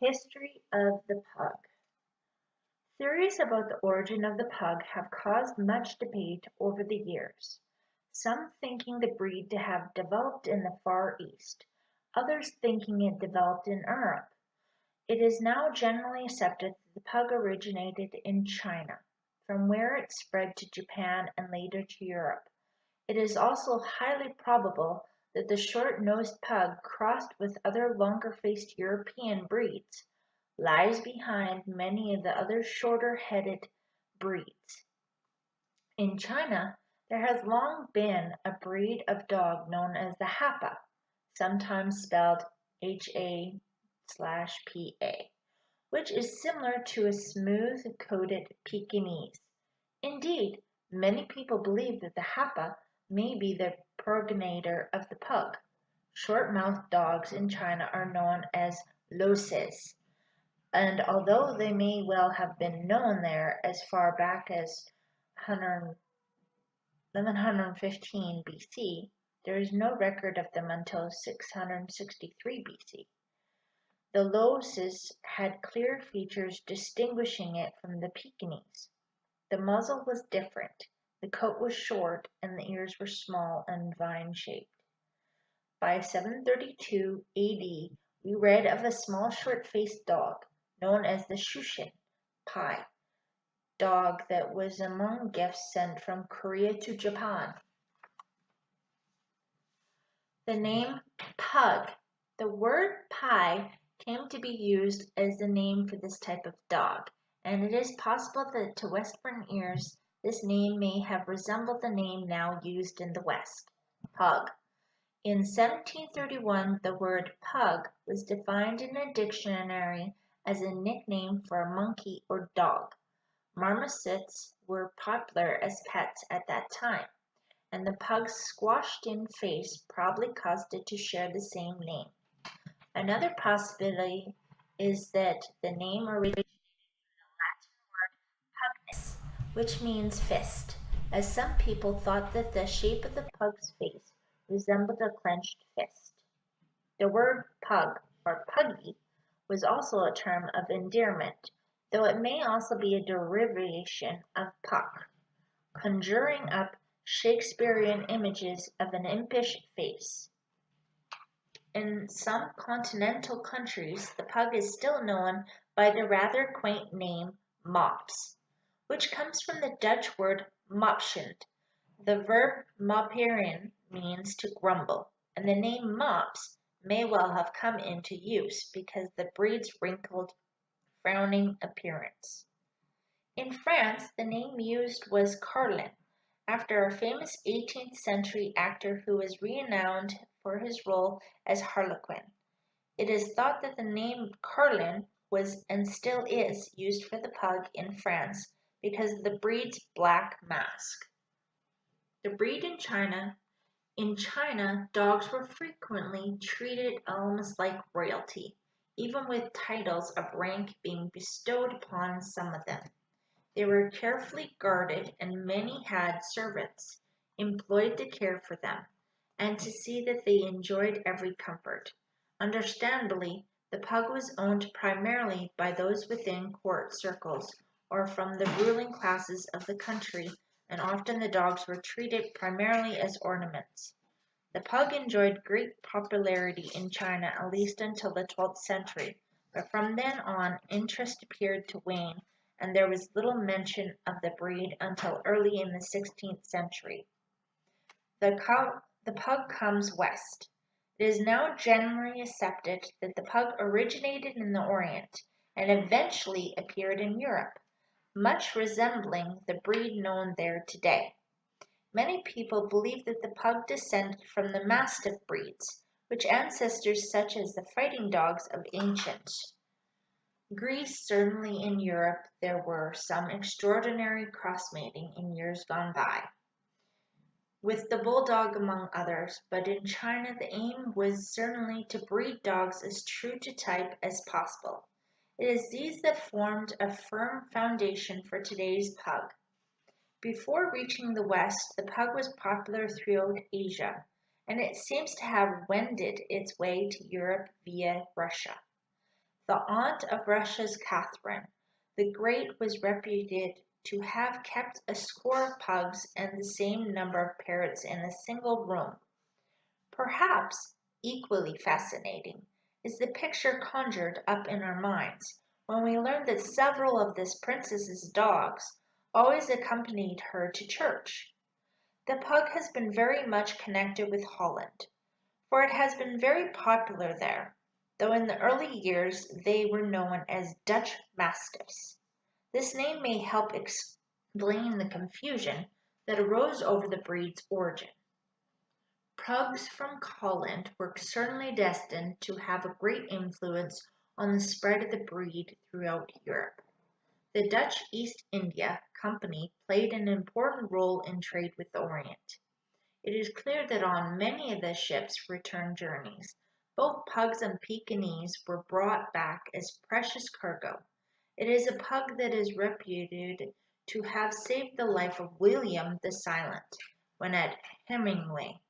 History of the Pug. Theories about the origin of the pug have caused much debate over the years, some thinking the breed to have developed in the Far East, others thinking it developed in Europe. It is now generally accepted that the pug originated in China, from where it spread to Japan and later to Europe. It is also highly probable that the short-nosed pug crossed with other longer-faced European breeds lies behind many of the other shorter-headed breeds. In China, there has long been a breed of dog known as the Hapa, sometimes spelled HA/PA, which is similar to a smooth-coated Pekingese. Indeed, many people believe that the Hapa may be the progenitor of the pug. Short-mouthed dogs in China are known as loses, and although they may well have been known there as far back as 1115 BC, there is no record of them until 663 BC. The loses had clear features distinguishing it from the Pekingese. The muzzle was different, the coat was short, and the ears were small and vine-shaped. By 732 AD, we read of a small short-faced dog, known as the Shushin Pai dog that was among gifts sent from Korea to Japan. The name Pug. The word Pai came to be used as the name for this type of dog, and it is possible that to Western ears this name may have resembled the name now used in the West, Pug. In 1731, the word pug was defined in a dictionary as a nickname for a monkey or dog. Marmosets were popular as pets at that time, and the pug's squashed-in face probably caused it to share the same name. Another possibility is that the name originated from the Latin word pugnus, which means fist, as some people thought that the shape of the pug's face resembled a clenched fist. The word pug or puggy was also a term of endearment, though it may also be a derivation of puck, conjuring up Shakespearean images of an impish face. In some continental countries, the pug is still known by the rather quaint name mops, which comes from the Dutch word mopschend. The verb mopperen means to grumble, and the name mops may well have come into use because the breed's wrinkled, frowning appearance. In France, the name used was Carlin, after a famous 18th century actor who was renowned for his role as Harlequin. It is thought that the name Carlin was and still is used for the pug in France because of the breed's black mask. The breed in China. In China, dogs were frequently treated almost like royalty, even with titles of rank being bestowed upon some of them. They were carefully guarded, and many had servants employed to care for them, and to see that they enjoyed every comfort. Understandably, the pug was owned primarily by those within court circles or from the ruling classes of the country, and often the dogs were treated primarily as ornaments. The pug enjoyed great popularity in China at least until the 12th century, but from then on interest appeared to wane, and there was little mention of the breed until early in the 16th century. The pug comes west. It is now generally accepted that the pug originated in the Orient and eventually appeared in Europe, much resembling the breed known there today. Many people believe that the pug descended from the mastiff breeds, which ancestors such as the fighting dogs of ancient Greece. Certainly in Europe there were some extraordinary crossmating in years gone by, with the bulldog among others, but in China the aim was certainly to breed dogs as true to type as possible. It is these that formed a firm foundation for today's pug. Before reaching the West, the pug was popular throughout Asia, and it seems to have wended its way to Europe via Russia. The aunt of Russia's Catherine the Great was reputed to have kept a score of pugs and the same number of parrots in a single room. Perhaps equally fascinating is the picture conjured up in our minds when we learn that several of this princess's dogs always accompanied her to church. The pug has been very much connected with Holland, for it has been very popular there, though in the early years they were known as Dutch Mastiffs. This name may help explain the confusion that arose over the breed's origin. Pugs from Holland were certainly destined to have a great influence on the spread of the breed throughout Europe. The Dutch East India Company played an important role in trade with the Orient. It is clear that on many of the ship's return journeys, both pugs and Pekingese were brought back as precious cargo. It is a pug that is reputed to have saved the life of William the Silent when at Hemingway.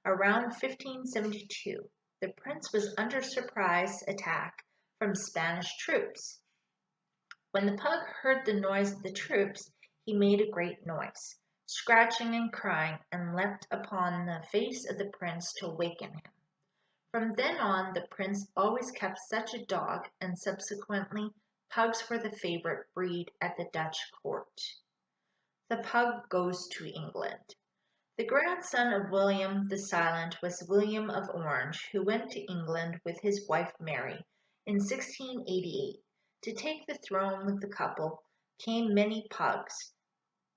Around 1572, the prince was under surprise attack from Spanish troops. When the pug heard the noise of the troops, he made a great noise, scratching and crying, and leapt upon the face of the prince to waken him. From then on, the prince always kept such a dog, and subsequently, pugs were the favorite breed at the Dutch court. The pug goes to England. The grandson of William the Silent was William of Orange, who went to England with his wife Mary in 1688. To take the throne with the couple came many pugs,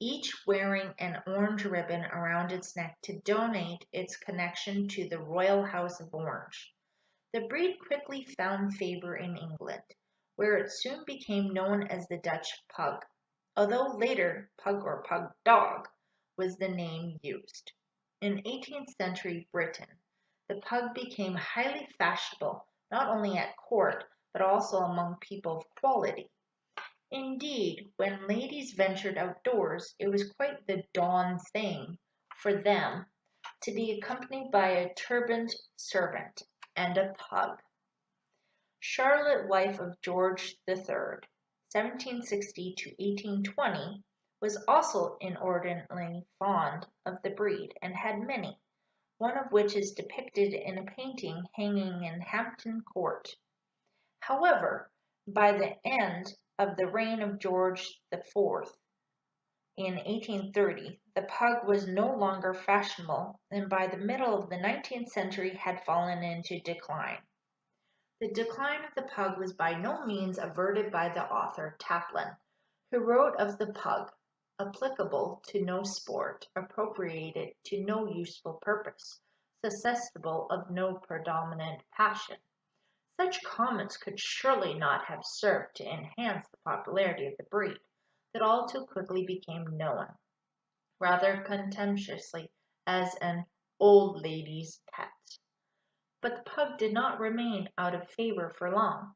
each wearing an orange ribbon around its neck to donate its connection to the royal house of Orange. The breed quickly found favor in England, where it soon became known as the Dutch pug, although later pug or pug dog was the name used. In 18th century Britain, the pug became highly fashionable not only at court but also among people of quality. Indeed, when ladies ventured outdoors, it was quite the dawn thing for them to be accompanied by a turbaned servant and a pug. Charlotte, wife of George III, 1760 to 1820, was also inordinately fond of the breed and had many, one of which is depicted in a painting hanging in Hampton Court. However, by the end of the reign of George IV in 1830, the pug was no longer fashionable and by the middle of the 19th century had fallen into decline. The decline of the pug was by no means averted by the author Taplin, who wrote of the pug, applicable to no sport, appropriated to no useful purpose, susceptible of no predominant passion. Such comments could surely not have served to enhance the popularity of the breed, that all too quickly became known, rather contemptuously, as an old lady's pet. But the pug did not remain out of favor for long,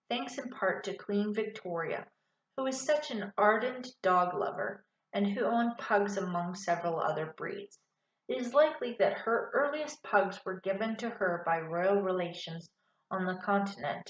thanks in part to Queen Victoria, who was such an ardent dog lover and who owned pugs among several other breeds. It is likely that her earliest pugs were given to her by royal relations on the continent.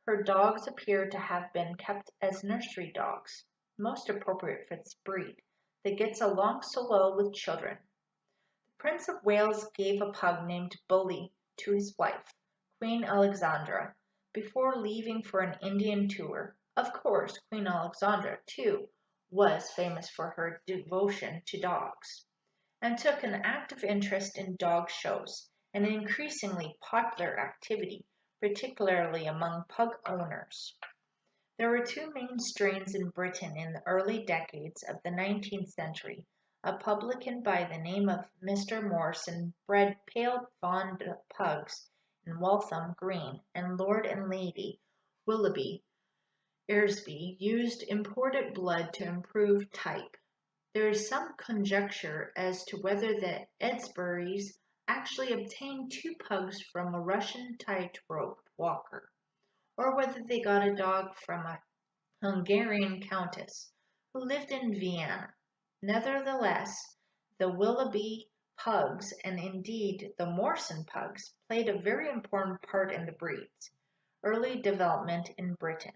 Her dogs appear to have been kept as nursery dogs, most appropriate for this breed, that gets along so well with children. The Prince of Wales gave a pug named Bully to his wife, Queen Alexandra, before leaving for an Indian tour. Of course, Queen Alexandra, too, was famous for her devotion to dogs, and took an active interest in dog shows, an increasingly popular activity, particularly among pug owners. There were two main strains in Britain in the early decades of the 19th century. A publican by the name of Mr. Morrison bred pale fawn pugs in Waltham Green, and Lord and Lady Willoughby Eresby used imported blood to improve type. There is some conjecture as to whether the Edsburys actually obtained two pugs from a Russian tightrope walker, or whether they got a dog from a Hungarian countess who lived in Vienna. Nevertheless, the Willoughby pugs, and indeed the Morrison pugs, played a very important part in the breeds. early development in Britain.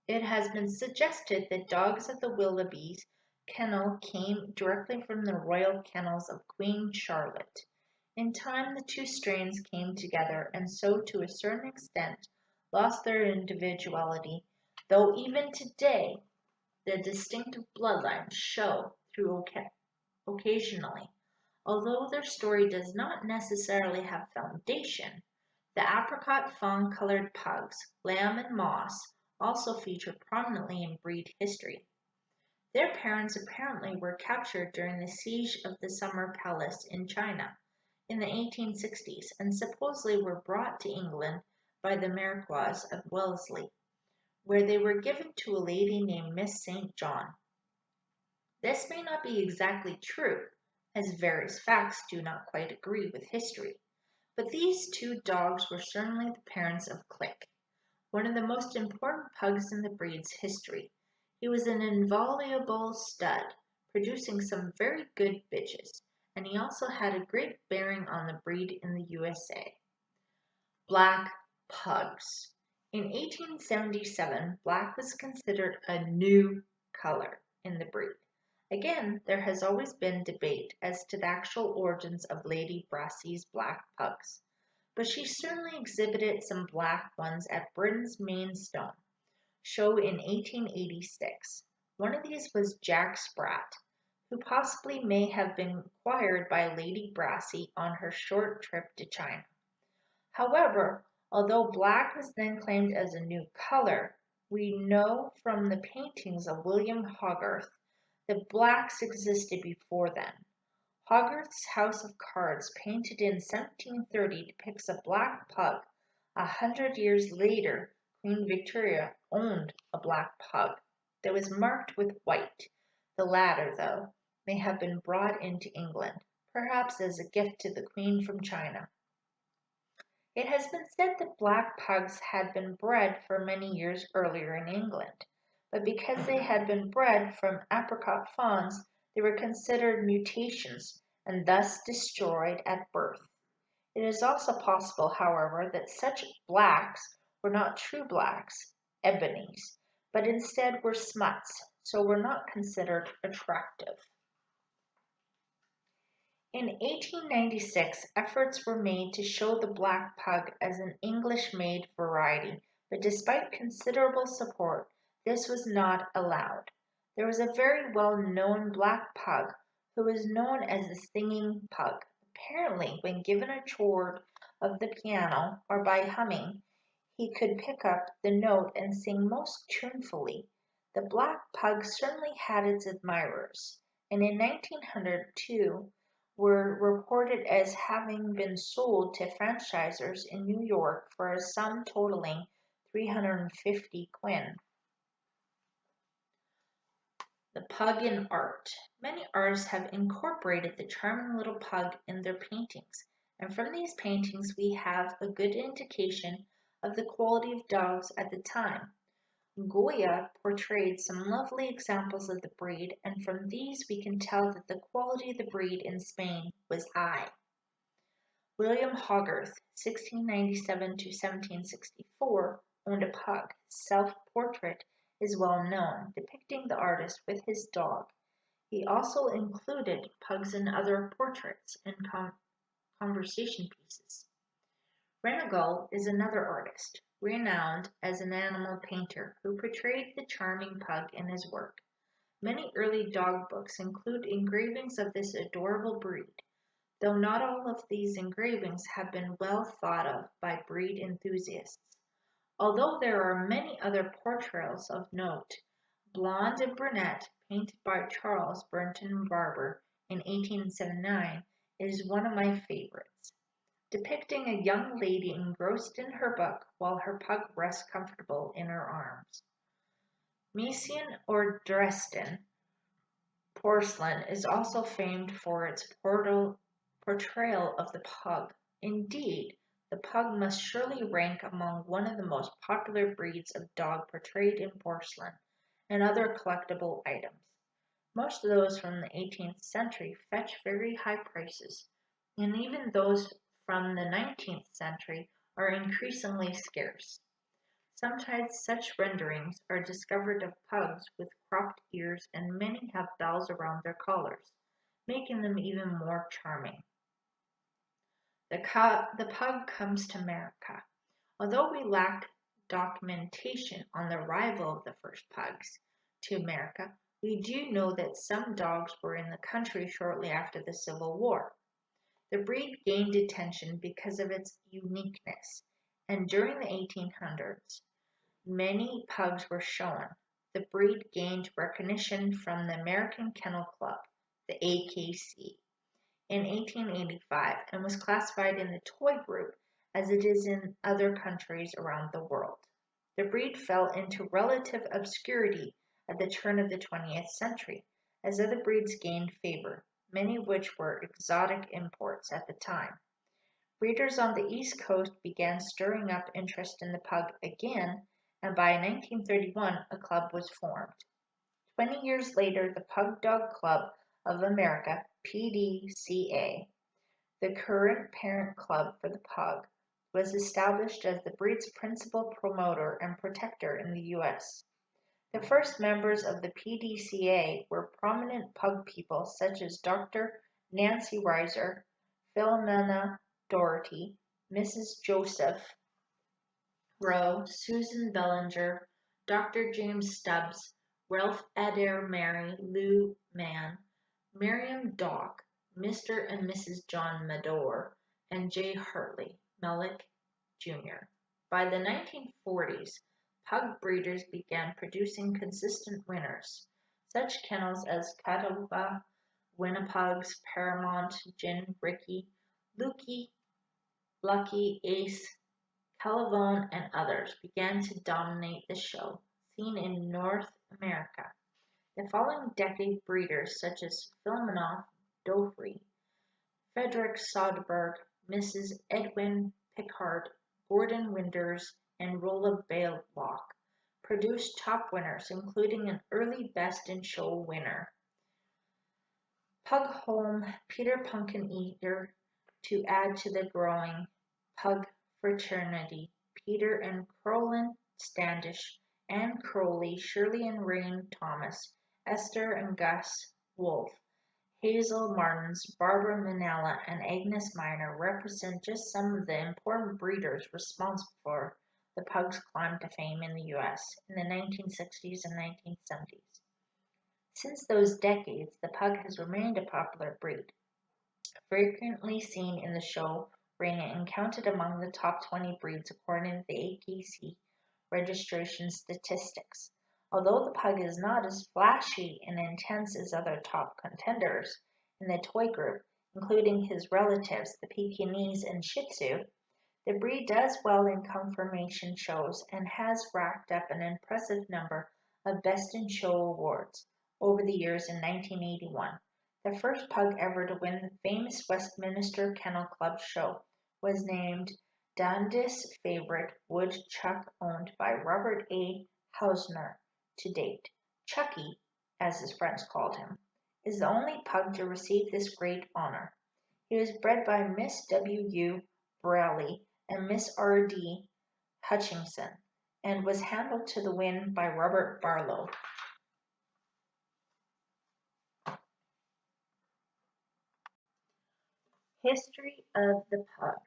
It has been suggested that dogs of the Willoughby's kennel came directly from the royal kennels of Queen Charlotte. In time, the two strains came together and so, to a certain extent, lost their individuality, though even today the distinctive bloodlines show through occasionally. Although their story does not necessarily have foundation, the apricot fawn-colored pugs, Lamb and Moss, also feature prominently in breed history. Their parents apparently were captured during the siege of the Summer Palace in China in the 1860s and supposedly were brought to England by the Marquess of Wellesley, where they were given to a lady named Miss St. John. This may not be exactly true, as various facts do not quite agree with history, but these two dogs were certainly the parents of Click, one of the most important pugs in the breed's history. He was an invaluable stud, producing some very good bitches, and he also had a great bearing on the breed in the USA. Black Pugs. In 1877, black was considered a new color in the breed. Again, there has always been debate as to the actual origins of Lady Brassey's black pugs, but she certainly exhibited some black ones at Britain's Maidstone show in 1886. One of these was Jack Sprat, who possibly may have been acquired by Lady Brassey on her short trip to China. However, although black was then claimed as a new color, we know from the paintings of William Hogarth that blacks existed before then. Hogarth's House of Cards, painted in 1730, depicts a black pug. 100 years later, Queen Victoria owned a black pug that was marked with white. The latter, though, may have been brought into England, perhaps as a gift to the Queen from China. It has been said that black pugs had been bred for many years earlier in England, but because they had been bred from apricot fawns, they were considered mutations and thus destroyed at birth. It is also possible, however, that such blacks were not true blacks, ebonies, but instead were smuts, so were not considered attractive. In 1896, efforts were made to show the black pug as an English-made variety, but despite considerable support, this was not allowed. There was a very well-known black pug who was known as the singing pug. Apparently, when given a chord of the piano or by humming, he could pick up the note and sing most tunefully. The black pug certainly had its admirers, and in 1902 were reported as having been sold to franchisers in New York for a sum totaling 350 quin. The pug in art. Many artists have incorporated the charming little pug in their paintings, and from these paintings we have a good indication of the quality of dogs at the time. Goya portrayed some lovely examples of the breed, and from these we can tell that the quality of the breed in Spain was high. William Hogarth, 1697 to 1764, owned a pug. His self-portrait is well known, depicting the artist with his dog. He also included pugs in other portraits and conversation pieces. Renegal is another artist, renowned as an animal painter, who portrayed the charming pug in his work. Many early dog books include engravings of this adorable breed, though not all of these engravings have been well thought of by breed enthusiasts. Although there are many other portrayals of note, Blonde and Brunette, painted by Charles Burnton Barber in 1879, is one of my favorites, depicting a young lady engrossed in her book while her pug rests comfortable in her arms. Meissen or Dresden porcelain is also famed for its portrayal of the pug. Indeed, the pug must surely rank among one of the most popular breeds of dog portrayed in porcelain and other collectible items. Most of those from the 18th century fetch very high prices, and even those from the 19th century are increasingly scarce. Sometimes such renderings are discovered of pugs with cropped ears, and many have bells around their collars, making them even more charming. The pug comes to America. Although we lack documentation on the arrival of the first pugs to America, we do know that some dogs were in the country shortly after the Civil War. The breed gained attention because of its uniqueness, and during the 1800s, many pugs were shown. The breed gained recognition from the American Kennel Club, the AKC, in 1885 and was classified in the toy group as it is in other countries around the world. The breed fell into relative obscurity at the turn of the 20th century as other breeds gained favor, many of which were exotic imports at the time. Breeders on the East Coast began stirring up interest in the pug again, and by 1931 a club was formed. 20 years later, the Pug Dog Club of America, PDCA, the current parent club for the pug, was established as the breed's principal promoter and protector in the U.S. The first members of the PDCA were prominent pug people such as Dr. Nancy Reiser, Philomena Doherty, Mrs. Joseph Rowe, Susan Bellinger, Dr. James Stubbs, Ralph Adair Mary Lou Mann, Miriam Dock, Mr. and Mrs. John Madore, and J. Hartley Mellick, Jr. By the 1940s, pug breeders began producing consistent winners. Such kennels as Catawba, Winnipugs, Paramount, Gin, Ricky, Lukey, Lucky, Ace, Calavone, and others began to dominate the show, seen in North America. The following decade, breeders such as Philomena Doherty, Frederick Soderberg, Mrs. Edwin Pickard, Gordon Winders, and Rolla Baylock produced top winners, including an early Best in Show winner, Pug Home, Peter Punkeneater, to add to the growing pug fraternity, Peter and Crowlin Standish, Anne Crowley, Shirley and Rain Thomas, Esther and Gus Wolfe, Hazel Martins, Barbara Manella, and Agnes Minor represent just some of the important breeders responsible for the pug's climb to fame in the U.S. in the 1960s and 1970s. Since those decades, the pug has remained a popular breed, frequently seen in the show ring and counted among the top 20 breeds according to the AKC registration statistics. Although the pug is not as flashy and intense as other top contenders in the toy group, including his relatives, the Pekingese and Shih Tzu, the breed does well in conformation shows and has racked up an impressive number of Best in Show awards over the years. In 1981, the first pug ever to win the famous Westminster Kennel Club show was named Dundas Favorite Woodchuck, owned by Robert A. Hausner. To date, Chucky, as his friends called him, is the only pug to receive this great honor. He was bred by Miss W. U. Braley and Miss R. D. Hutchinson, and was handled to the win by Robert Barlow. History of the pug.